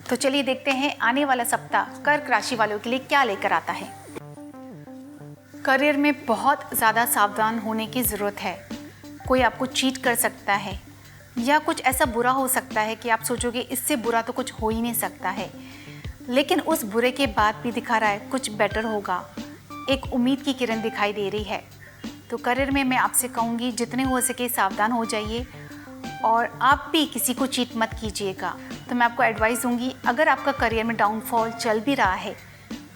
तो चलिए देखते हैं आने वाला सप्ताह कर्क राशि वालों के लिए क्या लेकर आता है। करियर में बहुत ज़्यादा सावधान होने की ज़रूरत है। कोई आपको चीट कर सकता है या कुछ ऐसा बुरा हो सकता है कि आप सोचोगे इससे बुरा तो कुछ हो ही नहीं सकता है, लेकिन उस बुरे के बाद भी दिखा रहा है कुछ बेटर होगा। एक उम्मीद की किरण दिखाई दे रही है। तो करियर में मैं आपसे कहूँगी जितने हो सके सावधान हो जाइए और आप भी किसी को चीट मत कीजिएगा। तो मैं आपको एडवाइस दूंगी, अगर आपका करियर में डाउनफॉल चल भी रहा है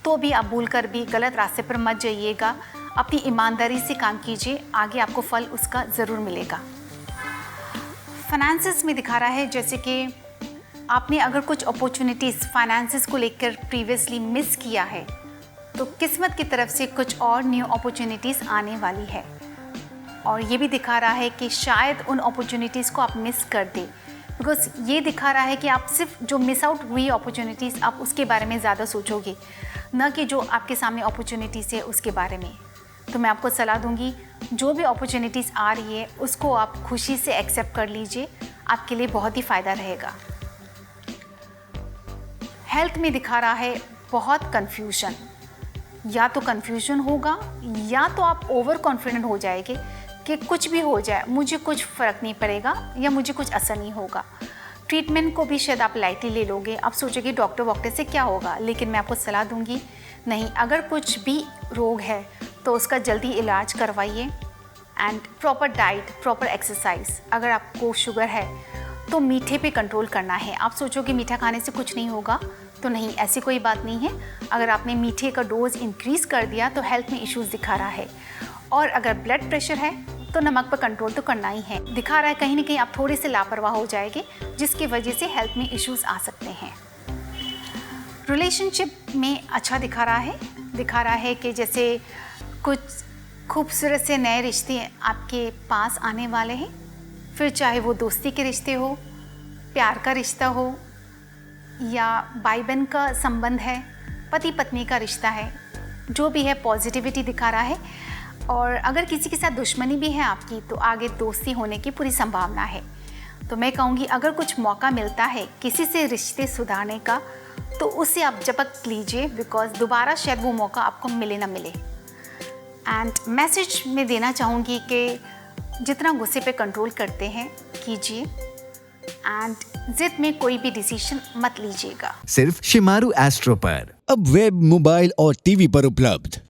तो भी आप भूलकर भी गलत रास्ते पर मत जाइएगा। अपनी ईमानदारी से काम कीजिए, आगे आपको फल उसका ज़रूर मिलेगा। फाइनेंसेस में दिखा रहा है जैसे कि आपने अगर कुछ अपॉर्चुनिटीज़ फाइनेंसेस को लेकर प्रीवियसली मिस किया है तो किस्मत की तरफ से कुछ और न्यू अपॉर्चुनिटीज़ आने वाली है। और ये भी दिखा रहा है कि शायद उन अपॉर्चुनिटीज़ को आप मिस कर दें, बिकॉज ये दिखा रहा है कि आप सिर्फ जो मिस आउट हुई अपॉर्चुनिटीज़ आप उसके बारे में ज़्यादा सोचोगे, न कि जो आपके सामने अपॉर्चुनिटीज़ है उसके बारे में। तो मैं आपको सलाह दूंगी, जो भी अपॉर्चुनिटीज़ आ रही है उसको आप खुशी से एक्सेप्ट कर लीजिए, आपके लिए बहुत ही फ़ायदा रहेगा। हेल्थ में दिखा रहा है बहुत कन्फ्यूजन, या तो कन्फ्यूजन होगा या तो आप ओवर कॉन्फिडेंट हो जाएंगे कि कुछ भी हो जाए मुझे कुछ फ़र्क नहीं पड़ेगा या मुझे कुछ असर नहीं होगा। ट्रीटमेंट को भी शायद आप लाइटली ले लोगे, आप सोचोगे डॉक्टर वॉक्टर से क्या होगा, लेकिन मैं आपको सलाह दूंगी नहीं, अगर कुछ भी रोग है तो उसका जल्दी इलाज करवाइए and proper diet, proper exercise. अगर आपको शुगर है तो मीठे पे कंट्रोल करना है। आप सोचोगे मीठा खाने से कुछ नहीं होगा, तो नहीं, ऐसी कोई बात नहीं है। अगर आपने मीठे का डोज इंक्रीज़ कर दिया तो हेल्थ में इश्यूज़ दिखा रहा है। और अगर ब्लड प्रेशर है तो नमक पर कंट्रोल तो करना ही है। दिखा रहा है कहीं ना कहीं आप थोड़े से लापरवाह हो जाएंगे, जिसकी वजह से हेल्थ में इश्यूज़ आ सकते हैं। रिलेशनशिप में अच्छा दिखा रहा है कि जैसे कुछ खूबसूरत से नए रिश्ते आपके पास आने वाले हैं, फिर चाहे वो दोस्ती के रिश्ते हो, प्यार का रिश्ता हो या भाई बहन का संबंध है, पति पत्नी का रिश्ता है, जो भी है पॉजिटिविटी दिखा रहा है। और अगर किसी के साथ दुश्मनी भी है आपकी तो आगे दोस्ती होने की पूरी संभावना है। तो मैं कहूँगी अगर कुछ मौका मिलता है किसी से रिश्ते सुधारने का तो उसे आप झपक लीजिए, बिकॉज दोबारा शायद वो मौका आपको मिले ना मिले। एंड मैसेज में देना चाहूँगी कि जितना गुस्से पे कंट्रोल करते हैं कीजिए एंड जिद में कोई भी डिसीजन मत लीजिएगा। सिर्फ शिमारू एस्ट्रो पर अब वेब, मोबाइल और टीवी पर उपलब्ध।